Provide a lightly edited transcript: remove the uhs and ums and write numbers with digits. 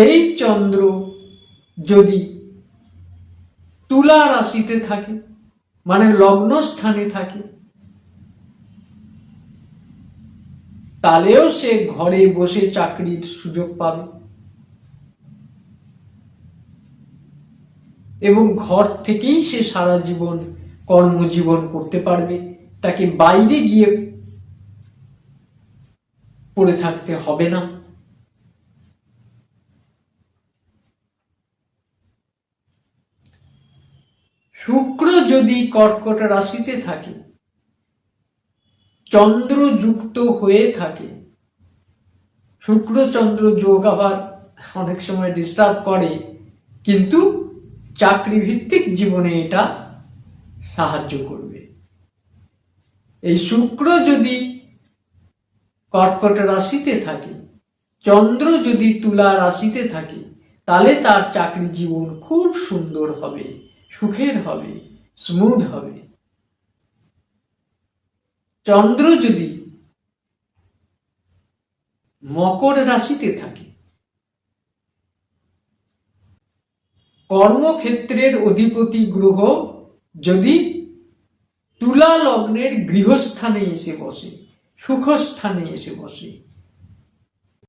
এই চন্দ্র যদি তুলা রাশিতে থাকে, মানে লগ্ন স্থানে থাকে, তাহলেও সে ঘরে বসে চাকরির সুযোগ পাবে এবং ঘর থেকেই সে সারা জীবন কর্মজীবন করতে পারবে। তাকে বাইরে গিয়ে পড়ে থাকতে হবে না। শুক্র যদি কর্কট রাশিতে থাকে, চন্দ্র যুক্ত হয়ে থাকে, শুক্র চন্দ্র যোগ আবার অনেক সময় ডিস্টার্ব করে, কিন্তু চাকরি ভিত্তিক জীবনে এটা সাহায্য করবে। এই শুক্র যদি কর্কট রাশিতে থাকে, চন্দ্র যদি তুলা রাশিতে থাকে, তাহলে তার চাকরি জীবন খুব সুন্দর হবে, সুখের হবে, স্মুথ হবে। চন্দ্র যদি মকর রাশিতে থাকে, কর্মক্ষেত্রের অধিপতি গ্রহ যদি তুলা লগ্নের গৃহস্থানে এসে বসে, সুখস্থানে এসে বসে,